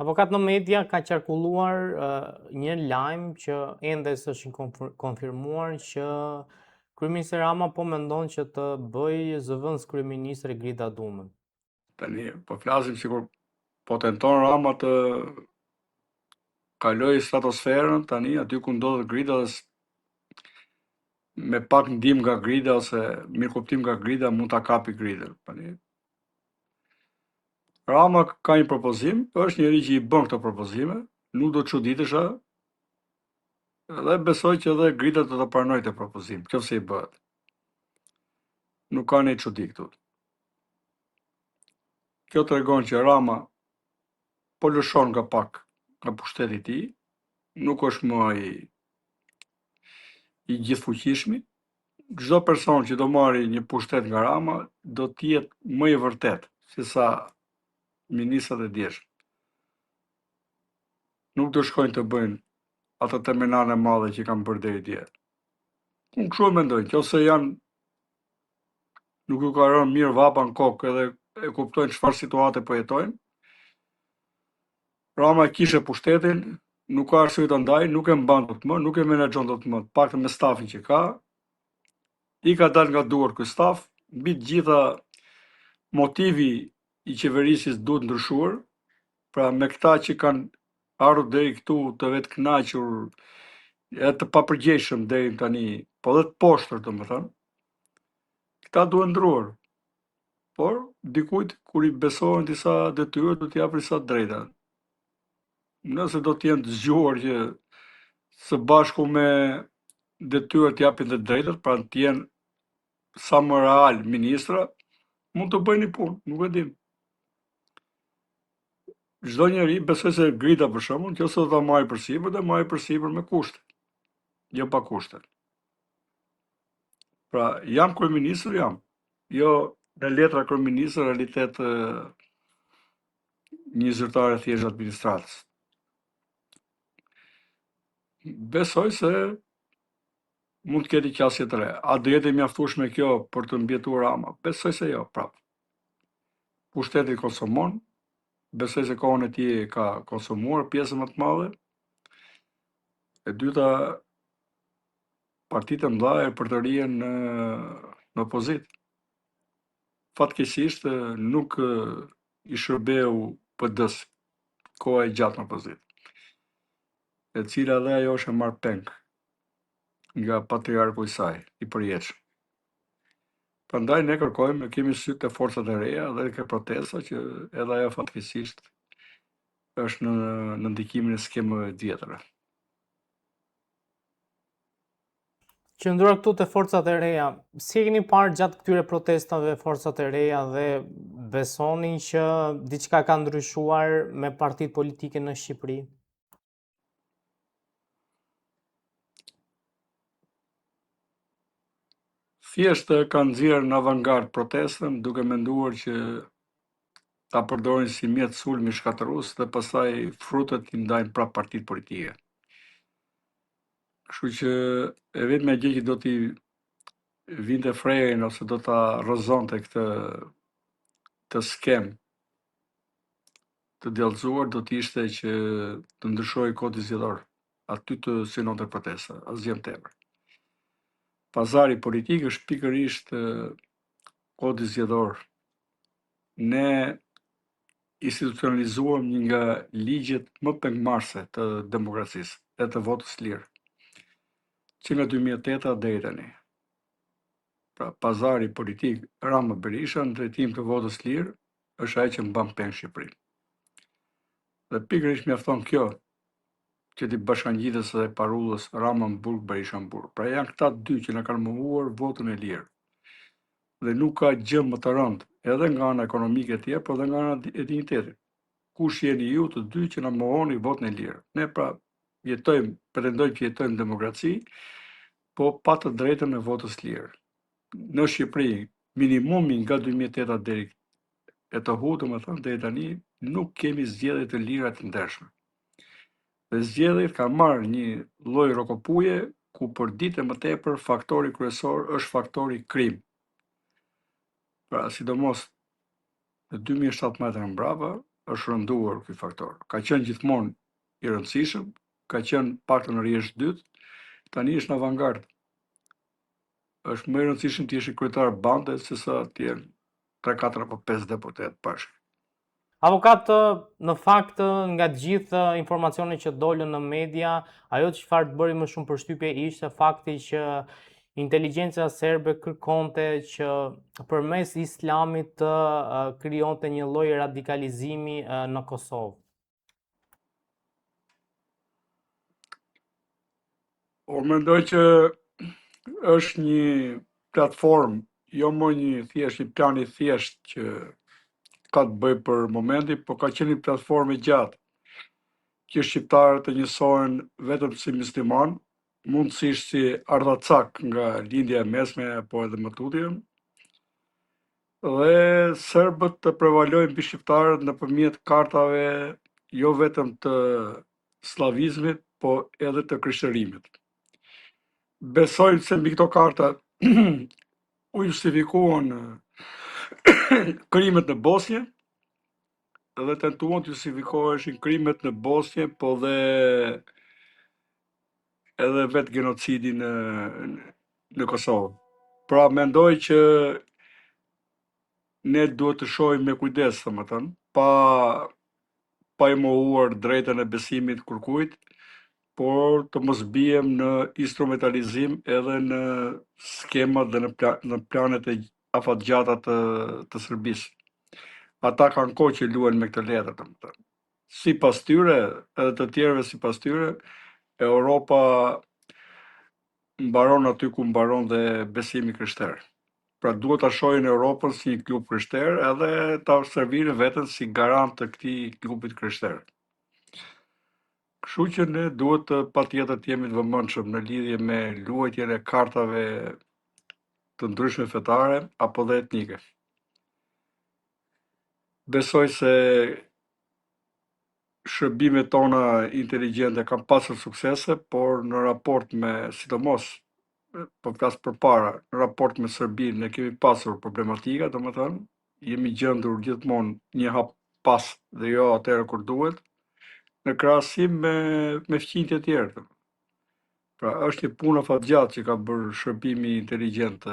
Avokat, në media ka qarkulluar një lajm që ende s'është konfirmuar që kryeministri Rama po mendon që të bëjë zëvendës kryeministri Grida Dumën. Tani, po flasim sikur po tenton Rama të kaloj stratosferën, tani aty ku ndodhet Grida dhe me pak ndim nga Grida ose mirë kuptim nga Grida mund ta kapi Grida. Tani Rama ka një propozim, është njëri që i bën këto propozime, nuk do të çuditesha, dhe besoj që edhe Grida do të pranojë të propozim, nëse i bëhet. Nuk ka ne çudi këtu. Kjo tregon që Rama po lëshon nga pak nga pushteti i tij, nuk është më i gjithfuqishmi. Çdo person që do marrë një pushtet nga Rama do të jetë më i vërtet se sa ministrat e djeshëm. Nuk do shkojnë të bëjnë ato terminale madhe që kanë bërë deri dje. Unë kështu mendoj, nëse janë nuk ju ka rënë mirë vapa në kokë edhe e kuptojnë çfarë situate po jetojnë. Rama kishte pushtetin, nuk ka arsye ta ndajë, nuk e mban dot më, nuk e menaxhon dot më, paktën me stafin që ka. I ka dalë nga duar ky staf, mbi të gjitha motivi i qeverisjes duhet ndryshuar, pra me këta që kanë ardhur deri këtu të vetë kënaqur, e të papërgjegjshëm deri tani, po dhe të poshtër domethënë, këta duhen ndruar. Por dikujt kur i besohen disa detyra do t'i japë disa drejta. Nëse do të jenë të zgjuar që së bashku me detyrat të japin të drejtat, pra të jenë sa më real ministra, mund të bëjnë një punë, nuk e dim. Çdo njeri besoj se Grida për shembull, nëse do ta marrë përsipër, do marrë përsipër me kushte, jo pa kushte. Pra, jam kryeministër, jam. Jo në letra kryeministër, realitet një zyrtar e thjesht administratës. Besoj se mund të ketë qasje të re. A do jetë e mjaftueshme kjo për të mbjetuar Rama? Besoj se jo, prap. Pushteti konsumon, besoj se kohën e tij ka konsumuar pjesën më të madhe. E dyta, partitë e mëdha e përtërien në opozitë. Fatkeqësisht nuk i shërbeu PD-s koha e gjatë në opozitë, e cila dhe ajo është e marrë peng nga patriarku i saj, i përjetshëm. Prandaj ne kërkojmë, kemi sy te forcat e reja dhe ke protesta që edhe ajo fatkeqësisht është në ndikimin e skemave të vjetra. Qëndruar këtu te forcat e reja, si e keni parë gjatë këtyre protestave forcat e reja dhe besoni që diçka ka ndryshuar me partitë politike në Shqipëri? Thjesht kanë nxjerrë në avangard protestën duke menduar që ta përdorin si mjet sulmi shkatërrues dhe pastaj frutet i ndajnë prapë partitë politike. Kështu që e vetmja gjë që do t'i vinte frejën ose do ta rrëzonte këtë skem të djallëzuar do t'ishte që të ndryshojë kodi zgjedhor, aty të synonte protesta, asgjë tepër. Pazari politik është pikërisht kodi zgjedhor. Ne institucionalizuam një nga ligjet më pengmarrëse të demokracisë e të votës lirë, që nga 2008 deri tani. Pra, pazari politik Rama Berisha në drejtim të votës lirë është ai që mban peng Shqipërinë. Dhe pikërisht mjafton kjo që ti bashkangjites edhe parullës Rama në burg, Berisha në burg. Pra janë këta dy që na kanë mohuar votën e lirë. Dhe nuk ka gjë më të rëndë, edhe nga ana ekonomike e tjerë, por edhe nga ana e dinjitetit. Kush jeni ju të dy që na mohoni votën e lirë? Ne pra pretendojmë që jetojmë në demokraci, po pa të drejtën e votës lirë. Në Shqipëri, minimumi nga 2008 deri e të hu, domethënë deri tani, nuk kemi zgjedhje të lira të ndershme. Dhe zgjedhjet kanë marrë një lloj rokopuje ku për ditë më tepër faktori kryesor është faktori krim. Pra, sidomos në 2017 mbrapa, është rënduar ky faktor. Ka qenë gjithmonë i rëndësishëm, ka qenë paktën në rrjesh dytë, tani është në avangardë. Është më i rëndësishëm të jesh i kryetar bande sesa të jenë 3, 4 apo 5 deputet bashkë. Avokat, në fakt, nga të gjithë informacionet që dolën në media, ajo çfarë të bëri më shumë përshtypje ishte fakti që inteligjenca serbe kërkonte që përmes islamit të krijonte një lloj radikalizimi në Kosovë. Unë mendoj që është një platformë, jo më një plan i thjesht që ka të bëjë për momentin, po ka qenë një platformë e gjatë që shqiptarët të njësohen vetëm si musliman, mundësisht si ardhacak nga lindja e mesme apo edhe më tutje, dhe serbët të prevalojnë mbi shqiptarët nëpërmjet kartave jo vetëm të slavizmit, po edhe të krishterrimit. Besojmë se mbi këto karta u justifikuan krimet në Bosnjë dhe tentuan të justifikoheshin krimet në Bosnjë, po dhe edhe vetë genocidi në Kosovë. Pra mendoj që ne duhet të shohim me kujdes, domethënë, pa i mohuar drejtën e besimit kërkujt, por të mos bijem në instrumentalizim edhe në skemat dhe në planet e afatgjata të Serbisë. Ata kanë kohë që luajnë me këtë letër, domethënë. Sipas tyre, edhe të tjerëve sipas tyre, Europa mbaron aty ku mbaron dhe besimi krishter. Pra duhet ta shohin Europën si një klub krishter edhe ta observirin veten si garant të këtij klubit krishter. Kështu që ne duhet patjetër të jemi të vëmendshëm në lidhje me luajtjen e kartave të ndryshme fetare apo dhe etnike. Besoj se shërbimet tona inteligjente kanë pasur suksese, por në raport me, sidomos, po flas përpara, në raport me Serbinë ne kemi pasur problematika, domethënë, jemi gjendur gjithmonë një hap pas dhe jo atëherë kur duhet, në krahasim me fqinjtë e tjerë. Pra është një punë afatgjatë që ka bërë shërbimi inteligjent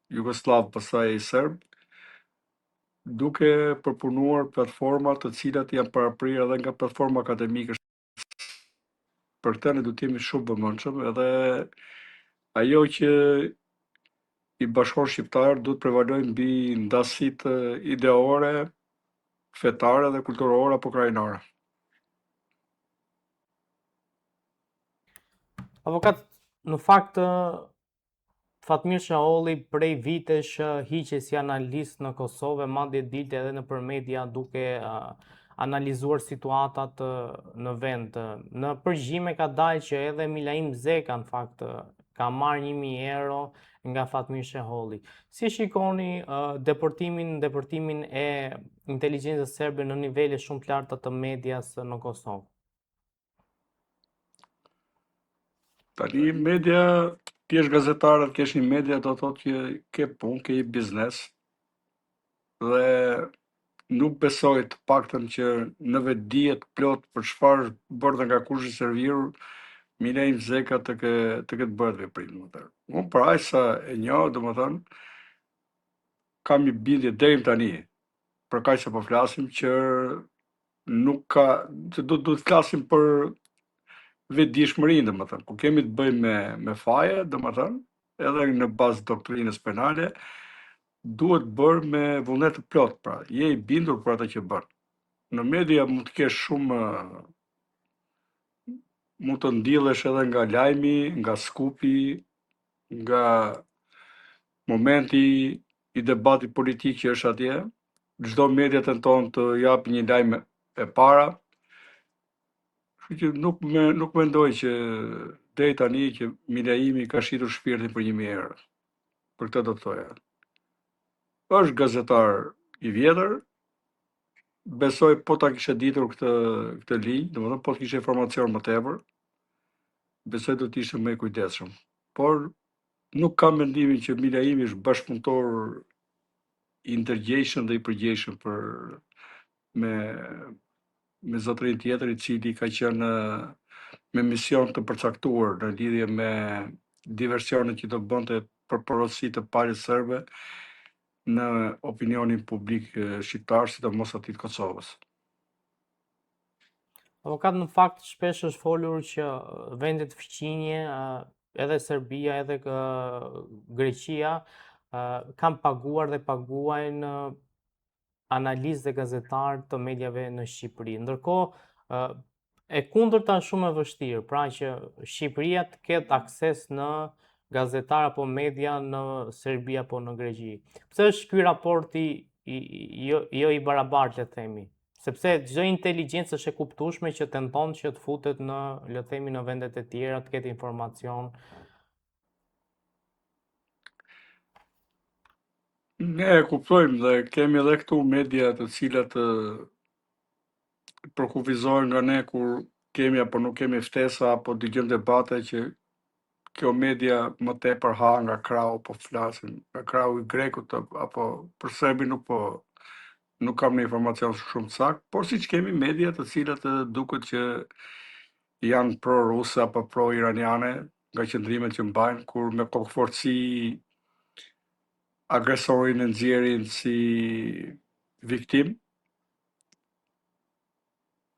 jugoslav pastaj serb, duke përpunuar platforma të cilat janë paraprirë edhe nga platforma akademike. Për këtë ne duhet të jemi shumë vëmendshëm, edhe ajo që i bashkon shqiptar duhet prevalojnë mbi ndasitë ideore, fetare dhe kulturore apo krajinare. Avokat, në fakt, Fatmir Shaholli prej vitesh hiqej si analist në Kosovë, madje dilte edhe nëpër media duke analizuar situatat në vend. Në përgjime ka dalë që edhe Milaim Zeka në fakt ka marrë 1.000 euro nga Fatmir Shaholli. Si shikoni deportimin e inteligjencës serbe në nivele shumë të larta të medias në Kosovë? Tani media, ti je gazetar, të kesh një media do thotë që ke punë, ke një biznes, dhe nuk besoj të paktën që në vetë dihet plot për çfarë bërë nga kush i servir Milaim Zeka të këtë bërë veprim, domethënë. Unë për aq sa e njoh, domethënë, kam një bindje deri tani, për kaq sa po flasim, që nuk ka, që duhet të flasim për vetëdijshmërinë, domethënë, ku kemi të bëjmë me faje, domethënë, edhe në bazë doktrinës penale, duhet bërë me vullnet të plot, pra, je i bindur për atë që bën. Në media mund të kesh shumë, mund të ndillesh edhe nga lajmi, nga skupi, nga momenti i debatit politik që është atje, çdo media tenton të japë një lajm e para, kështu që nuk mendoj që deri tani që Milaimi ka shitur shpirtin për 1.000 euro. Për këtë do të thoja. Është gazetar i vjetër, besoj po ta kishe ditur këtë linjë, domethënë po të kishe informacion më tepër, besoj do të ishte më i kujdesshëm. Por nuk kam mendimin që Milaimi është bashkëpunëtor i ndërgjegjshëm dhe i përgjegjshëm për me zotërin tjetër, i cili ka qenë me mision të përcaktuar në lidhje me diversionet që do bënte për porosi të palës serbe në opinionin publik shqiptar, sidomos aty të Kosovës. Avokat, në fakt shpesh është folur që vendet fqinje, edhe Serbia, edhe Greqia, kanë paguar dhe paguajnë analistë dhe gazetarë të mediave në Shqipëri. Ndërkohë, e kundërta shumë e vështirë, pra që Shqipëria të ketë akses në gazetar apo media në Serbi apo në Greqi. Pse është ky raporti jo i barabartë, le të themi? Sepse çdo inteligjencë është e kuptueshme që tenton që të futet në, le të themi, në vendet e tjera, të ketë informacion. Ne e kuptojmë dhe kemi edhe këtu media të cilat përkufizojnë nga ne kur kemi apo nuk kemi ftesa apo dëgjojmë debate që kjo media më tepër ha nga krau, po flasin nga krau i Grekut apo për Serbi nuk kam një informacion shumë sakt, por siç kemi media të cilat duket që janë pro-ruse apo pro-iraniane nga qëndrimet që mbajnë, kur me kokëforci agresorin e nxjerrin si viktim,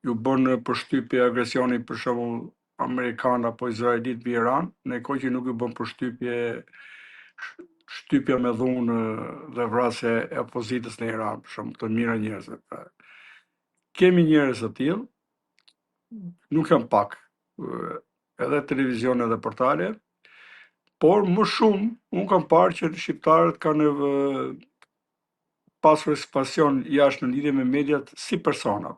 ju bën përshtypje agresioni për shembull amerikan apo izraelit mbi Iran, në kohë që nuk ju bën përshtypje shtypja me dhunë dhe vrasje e opozitës në Iran, për shembull, të mira njerëzve. Kemi njerëz të tillë, nuk janë pak, edhe televizion edhe portale, por më shumë unë kam parë që shqiptarët kanë pasur ekspansion jashtë në lidhje me mediat si persona.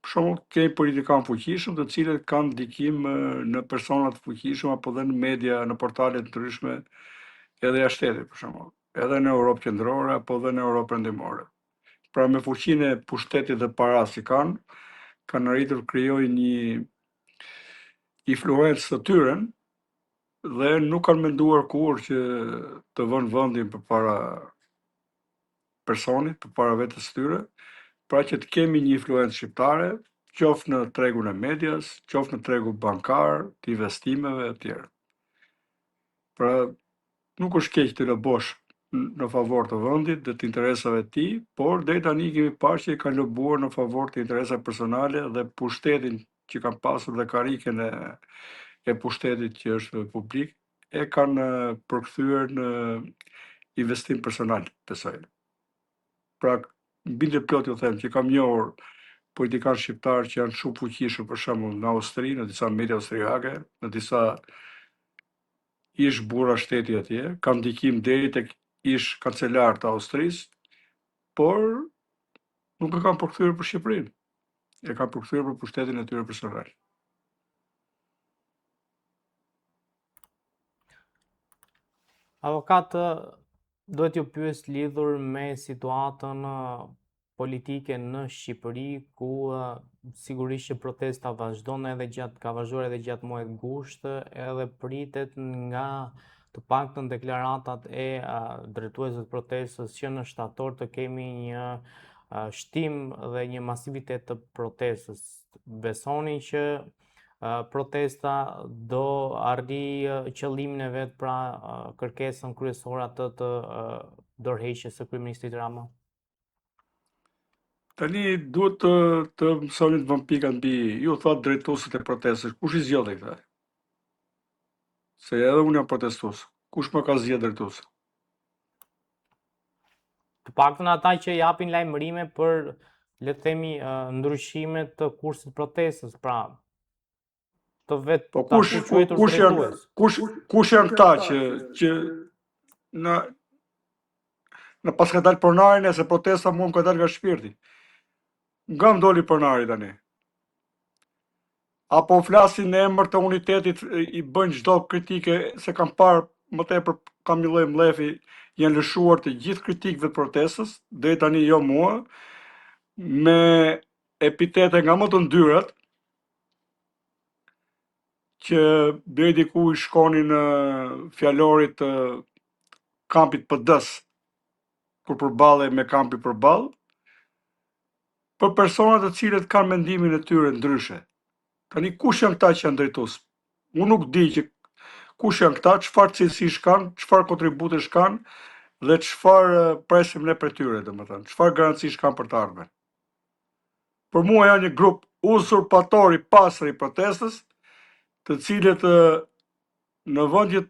Për shembull, kemi politikanë fuqishëm të cilët kanë ndikim në persona të fuqishëm apo dhe në media, në portale të ndryshme edhe jashtë shtetit, për shembull, edhe në Europë qendrore apo dhe në Europë perëndimore. Pra me fuqinë e pushtetit dhe paras që kanë arritur krijojnë një influencë të tyre dhe nuk kanë menduar kurrë që të vënë vendin përpara personit, përpara vetes së tyre, pra që të kemi një influencë shqiptare, qoftë në tregun e medias, qoftë në tregun bankar, të investimeve e tjerë. Pra nuk është keq të lobosh në favor të vendit dhe të interesave të tij, por deri tani kemi parë që kanë lobuar në favor të interesave personale dhe pushtetin që kanë pasur dhe karriken e pushtetit që është publik e kanë përkthyer në investim personal, besoj. Pra, bile plot ju them që kam njohur politikanë shqiptarë që janë shumë fuqishëm, për shembull në Austri, në disa media austriake, në disa ish burra shteti atje, kanë ndikim deri tek ish kancelar të Austrisë, por nuk e kanë përkthyer për Shqipërinë. E kanë përkthyer për pushtetin e tyre personal. Avokat, duhet ju pyes lidhur me situatën politike në Shqipëri, ku sigurisht që protesta vazhdon ka vazhduar edhe gjatë muajit gusht, edhe pritet nga të paktën deklaratat e drejtuesve të protestës që në shtator të kemi një shtim dhe një masivitet të protestës. Besoni që protesta do arri qëllimin e vet, pra kërkesën kryesore atë të dorëheqjes së kryeministit Rama? Tani duhet të mësoni të vëmë pika mbi, ju thot drejtuesit e protestës, kush i zgjodhi këta? Se edhe unë jam protestues. Kush më ka zgjedhur drejtues? Të paktën ata që japin lajmërime për, le të themi, ndryshime të kursit protestës, pra të vetë Po ta quajtur drejtues. kush janë këta që në pas ka dalë pronari nëse protesta mua më ka dalë nga shpirti. Nga më doli pronari tani. Apo flasin në emër të unitetit, i bëjnë çdo kritike, se kam parë më tepër kam një lloj mlefi, janë lëshuar të gjithë kritikëve të protestës, deri tani jo mua, me epitete nga më të ndyrat, që deri diku i shkonin fjalorit të kampit PD-s, kur përballej me kampi përballë, për personat të cilët kanë mendimin e tyre ndryshe. Tani kush janë këta që janë drejtues? Unë nuk di që kush janë këta, çfarë cilësish kanë, çfarë kontributesh kanë dhe çfarë presim ne për tyre, domethënë, çfarë garancish kanë për të ardhmen. Për mua janë një grup usurpator i pastër i protestës, të cilët në vendjet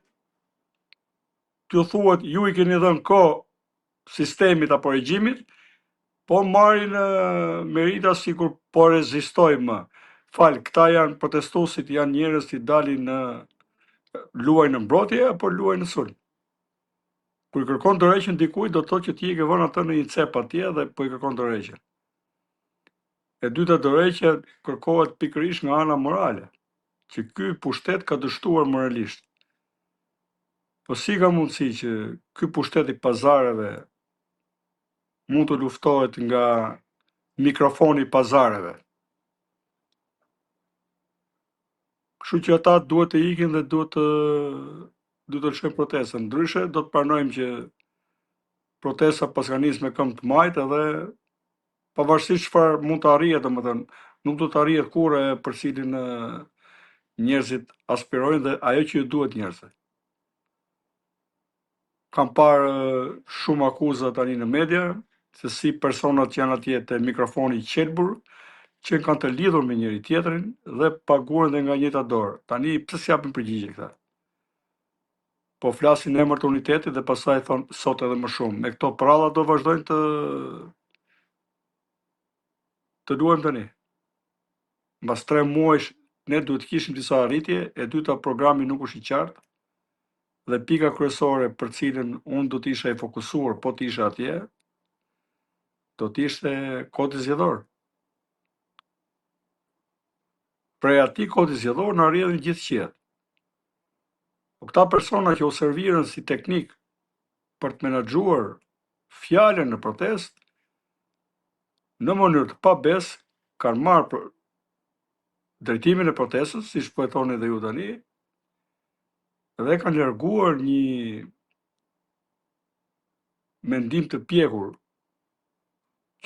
t'ju thuhet ju i keni dhënë kohë sistemit apo regjimit, po marrin merita sikur po rezistojnë më. Fal, këta janë protestuesit, janë njerëz që dalin në luajnë në mbrojtje apo luajnë në sulm. Kur i kërkon dorëheqjen dikujt, do të thotë që ti e ke vënë atë në një cep atje dhe po i kërkon dorëheqjen. E dyta, dorëheqja kërkohet pikërisht nga ana morale, që ky pushtet ka dështuar moralisht. Po si ka mundësi që ky pushtet i pazareve mund të luftohet nga mikrofoni i pazareve? Kështu që ata duhet të ikin dhe duhet të lëshojnë protestën. Ndryshe do të pranojmë që protesta pas ka nisë me këmbë të majtë edhe pavarësisht çfarë mund të arrihet, domethënë, nuk do të arrihet kurrë për cilin njerëzit aspirojnë dhe ajo që ju duhet njerëzve. Kam parë shumë akuza tani në media se si personat që janë atje te mikrofoni i qelbur që kanë të lidhur me njëri tjetrin dhe paguhen dhe nga njëjta dorë. Tani pse s'japin përgjigje këta? Po flasin në emër të unitetit dhe pastaj thon sot edhe më shumë. Me këto pralla do vazhdojnë të luajmë tani. Mbas 3 muajsh ne duhet kishim disa arritje, e dyta programi nuk është i qartë dhe pika kryesore për cilën unë do të isha i fokusuar po të isha atje, do të ishte kodi zgjedhor. Prej atij kodi zgjedhor na rrjedhin gjithë qiejt. Po këta persona që u servirën si teknik për të menaxhuar fjalën në protestë, në mënyrë të pabes, kanë marrë drejtimin e protestës, siç po e thoni edhe ju tani, dhe kanë larguar një mendim të pjekur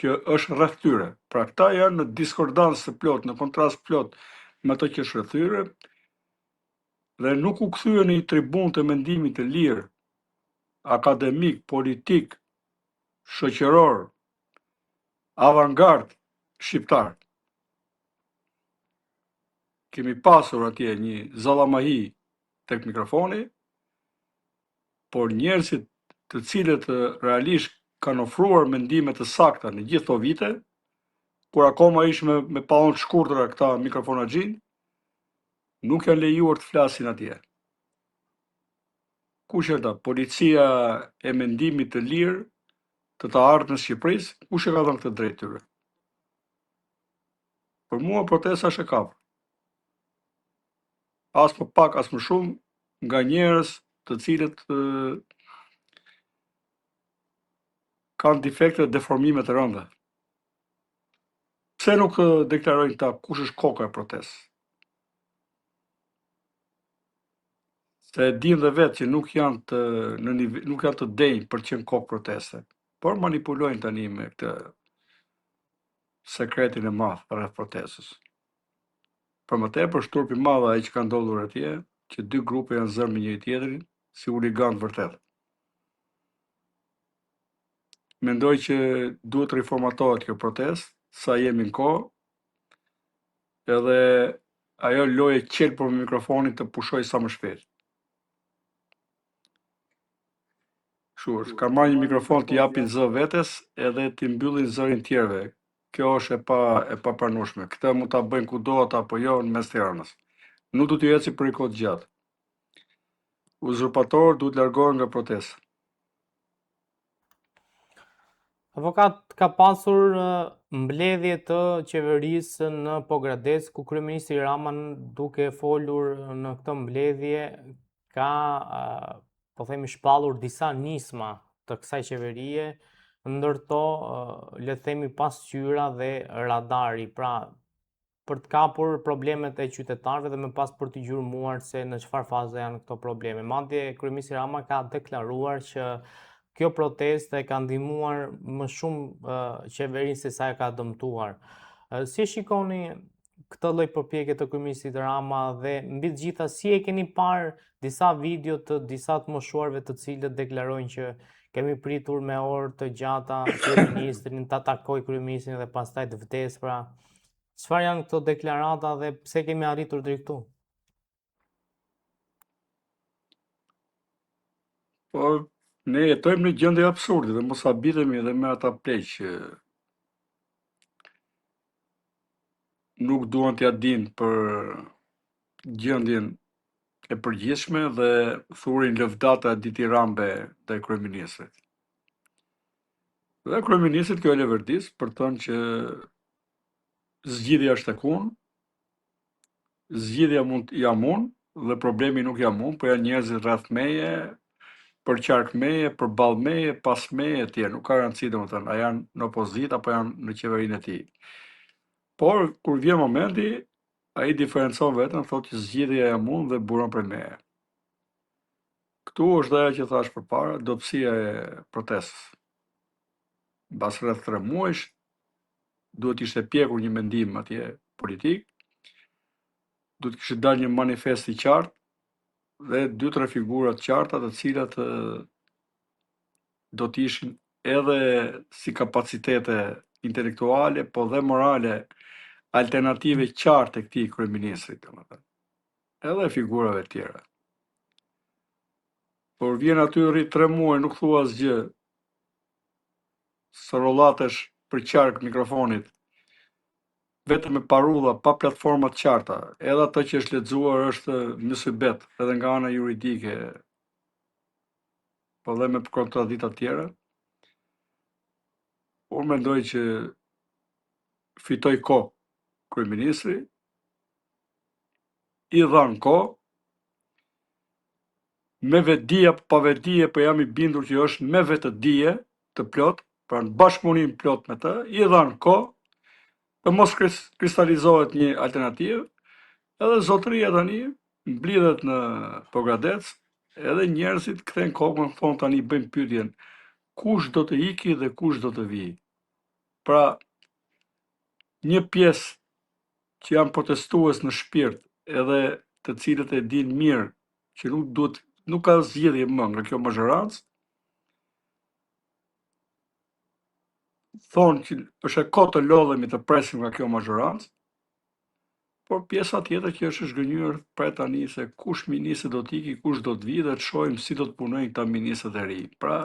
që është rreth tyre. Pra këta janë në diskordancë plot, në kontrast plot me ato që është rreth tyre, dhe nuk u kthyen në një tribunë të mendimit të lirë, akademik, politik, shoqëror, avangard shqiptar. Kemi pasur atje një zallamahi tek mikrofoni, por njerëzit të cilët realisht kanë ofruar mendime të sakta në gjithë këto vite, kur akoma ishme me pallon të shkurtra këta mikrofonaxhin, nuk janë lejuar të flasin atje. Kush është ata? Policia e mendimit të lirë të ardhmës së Shqipërisë, kush e ka dhënë këtë drejtë tyre? Për mua protesta është e kapur. As më pak, as më shumë, nga njerëz të cilët kanë defekte dhe deformime të rënda. Pse nuk deklarojnë ta kush është koka e protestës? Se e dinë dhe vetë që nuk janë të denjë për të qenë kokë proteste, por manipulojnë tani me këtë sekretin e madh rreth protestës. Për më tepër shturpi i madh ai që ka ndodhur atje, që 2 grupe janë zënë me njëri tjetrin si huligan vërtet. Mendoj që duhet riformatohet kjo protestë, sa jemi në kohë, edhe ajo lojë qelpur me mikrofonin të pushoj sa më shpejt. Kështu është, ka marrë një mikrofon të japin zë vetes edhe t'i mbyllin zërin tjerëve. Kjo është e papranueshme. Këtë mund ta bëjnë kudo ata apo jo në mes Tiranës. Nuk do t'ju eci për kohë të gjatë. Uzurpatorët duhet largohen nga protesta. Avokat, ka pasur mbledhje të qeverisë në Pogradec, ku kryeministri Rama, duke folur në këtë mbledhje, ka po themi shpallur disa nisma të kësaj qeverie, ndërto le të themi pasqyra dhe radari, pra për të kapur problemet e qytetarëve dhe më pas për të gjurmuar se në çfarë faze janë këto probleme. Madje kryeministri Rama ka deklaruar që kjo protestë e ka ndihmuar më shumë qeverinë se sa e ka dëmtuar. Si e shikoni këtë lloj përpjekje të kryeministit Rama dhe mbi të gjitha si e keni parë disa video të disa të moshuarve të cilët deklarojnë që kemi pritur me orë të gjata kryeministrin, ta takoj kryeministrin dhe pastaj të vdes, pra çfarë janë këto deklarata dhe pse kemi arritur deri këtu? Po, ne jetojmë në gjendje absurde dhe mos habitemi edhe me ata pleq që nuk duan t'ja dinë për gjendjen e përgjithshme dhe thurin lëvdata Diti Rambe ndaj kryeministrit. Dhe kryeministrit kjo e levërdis për thënë që zgjidhja është tek unë, zgjidhja jam unë dhe problemi nuk jam unë, po janë njerëzit rreth meje, për qark meje, për ball meje, pas meje e tjerë, nuk ka rëndësi domethënë, a janë në opozitë apo janë në qeverinë e tij. Por kur vjen momenti, ai diferencon veten, thotë që zgjidhja jam unë dhe buron për meje. Këtu është ajo që thash përpara, dobësia e protestës. Mbas rreth 3 muajsh, duhet ishte pjekur një mendim atje politik, duhet kishte dalë një manifest i qartë dhe 2-3 figura të qarta të cilat do të ishin edhe si kapacitete intelektuale, po dhe morale, alternative qartë e këtij kryeministrit, domethënë. Edhe figurave të tjera. Por vjen aty rrit 3 muaj nuk thua asgjë. Sorollatesh për qark mikrofonit, vetëm me parulla, pa platforma të qarta. Edhe ato që është lexuar është mysybet, edhe nga ana juridike, po dhe me kontradikta të tjera. Unë mendoj që fitoi kohë kryeministri, i dhan kohë, me vetdije apo pa vetdije, po jam i bindur që është me vetëdije të plot, pra në bashkëpunim plot me të, i dhan kohë, për mos kristalizohet një alternativë, edhe zotëria tani mblidhet në Pogradec, edhe njerëzit kthejnë kokën, thonë tani bëjmë pyetjen, kush do të iki dhe kush do të vijë. Pra, një pjesë që janë protestues në shpirt, edhe të cilët e dinë mirë që nuk ka zgjidhje më nga kjo mazhorancë, thonë që është e kohë të lodhemi të presim nga kjo mazhorancë, por pjesa tjetër që është zhgënjur prej tani se kush ministri do të iki, kush do të vijë dhe të shohim si do të punojnë këta ministrat e ri. Pra,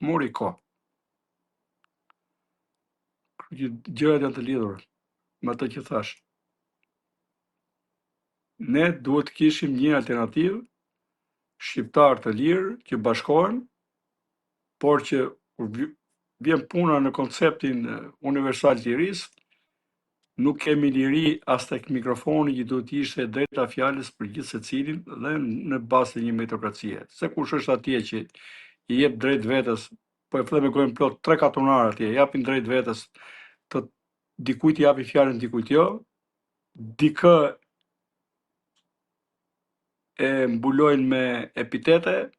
mori kohë. Gjërat janë të lidhura me atë që thash. Ne duhet të kishim një alternativë, shqiptar të lirë që bashkohen, por që kur vjen puna në konceptin universal të lirisë, nuk kemi liri as tek mikrofoni që duhet ishte drejta fjalës për gjithë secilin dhe në bazë të një meritokracie. Se kush është atje që i jep drejt vetes, po e them me gojën plot 3-4 unar atje, japin drejt vetes të dikujt i japi fjalën, dikujt jo, dikë e mbulojnë me epitete,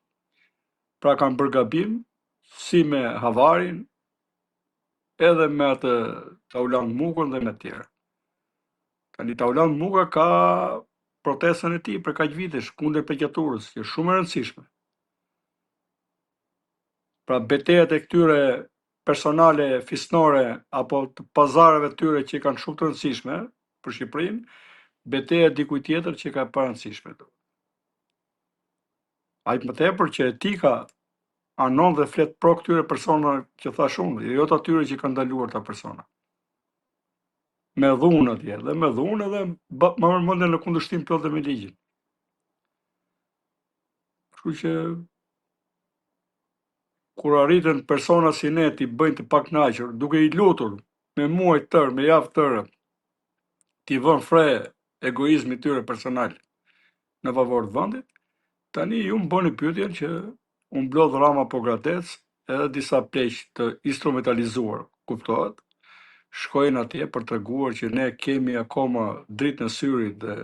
pra kanë bërë gabim, si me Havarin, edhe me atë Taulan Mukën dhe me tjerë. Tani Taulan Muka ka protestën e tij për kaq vitesh kundër pleqjaturës, që është shumë e rëndësishme. Pra betejat e këtyre personale fisnore apo të pazareve të tyre që kanë shumë të rëndësishme për Shqipërinë, beteja dikujt tjetër që ka pa rëndësishme. Aq më tepër që etika anon dhe flet pro këtyre personave që thash unë, jo të atyre që kanë ndaluar ta persona. Me dhunë atje, dhe me dhunë edhe më mendën në kundërshtim plot dhe me ligjin. Kështu që kur arritën persona si ne t'i bëjnë të pakënaqur, duke i lutur me muaj tërë, me javë tërë, t'i vënë fre egoizmit tyre personal në favor të vendit, tani ju më bëni pyetjen që u mblodh Rama Pogradec, edhe disa pleq të instrumentalizuar, kuptohet, shkojnë atje për treguar që ne kemi akoma dritë në syrit dhe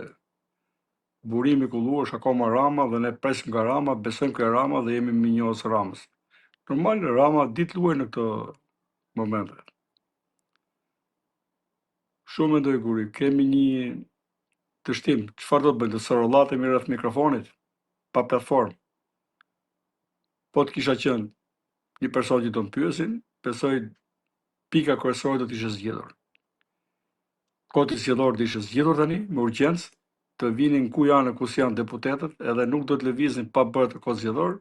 burimi kulluar është akoma Rama dhe ne presim nga Rama, besojmë ke Rama dhe jemi minjos Ramës. Normal, Rama ditë luaj në këto momente. Shumë mendoj Guri, kemi një të shtim, çfarë do të bëjmë, të sorollatemi rreth mikrofonit, pa platformë. Po të kisha qenë një person që do më pyesin, besoj pika kryesore do të ishte zgjedhur. Koti zgjedhor do ishte zgjedhur tani, me urgjencë, të vinin ku janë e ku janë deputetët, edhe nuk do të lëviznin pa bërë kod zgjedhor,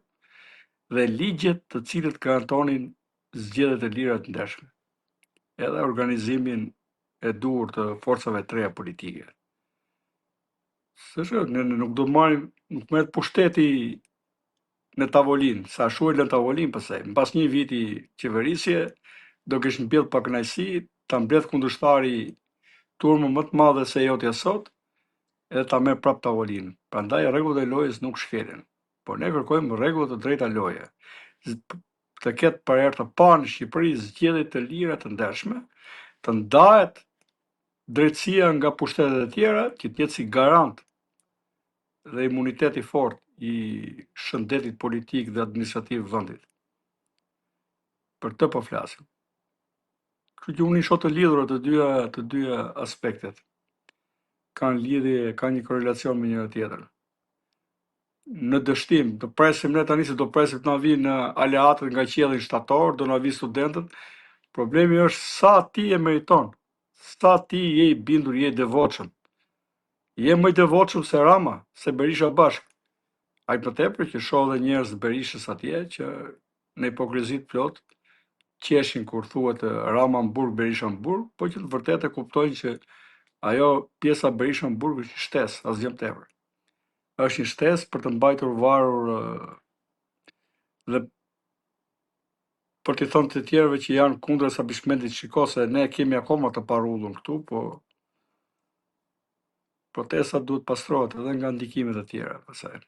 dhe ligjet të cilët garantonin zgjedhjet e lira të ndershme. Edhe organizimin e duhur të forcave të reja politike. Së ne nuk do marrim, nuk merret pushteti në tavolinë, sa shuhet në tavolinë pastaj. Mbas një viti qeverisje, do kesh mbjell pa kënaqësi, ta mbledh kundërshtari turmë më të madhe se jotja sot, edhe ta merr prap tavolinë. Prandaj rregullat e lojës nuk shkelen. Po ne kërkojmë rregulla të drejta loje. Të ketë për herë të parë në Shqipëri zgjedhje të lira të ndershme, të ndahet drejtësia nga pushtetet e tjera, që të jetë si garant dhe imunitet i fortë i shëndetit politik dhe administrativ vendit. Për të po flasim. Kështu që unë i shoh të lidhura të dyja aspektet. Kanë lidhje, kanë një korrelacion me njëra tjetrën. Në dështim, do presim ne tani se do presim të na vinë aleatët nga qielli shtator, do na vinë studentët. Problemi është sa ti e meriton, sa ti je i bindur, je i devotshëm. Je më i devotshëm se Rama, se Berisha bashkë. Ai për tepër që shoh edhe njerëz Berishës atje që në hipokrizi të plot qeshin kur thuhet Rama në burg, Berisha në burg, po që në vërtetë e kuptojnë që ajo pjesa Berisha në burg është shtesë, asgjë më tepër. Është një shtesë për të mbajtur varur dhe për t'i thënë të tjerëve që janë kundër establishmentit, shiko se ne kemi akoma të parullur këtu, po protesta duhet pastrohet edhe nga ndikimet e tjera pastaj.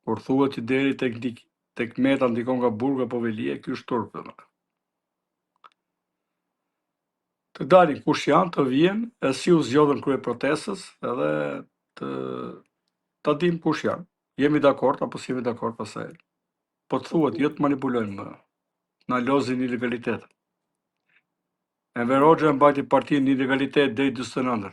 Kur thuhet që deri tek Meta ndikon nga burga apo Velia, ky është turp domethënë. Të dalin kush janë, të vijnë, e si u zgjodhen krye protestës, edhe ta dim kush janë. Jemi dakord apo si jemi dakord pastaj. Po të thuhet, jo të manipulojnë më, na lozin ilegalitet. Enver Hoxha mbajti partinë në ilegalitet deri 49.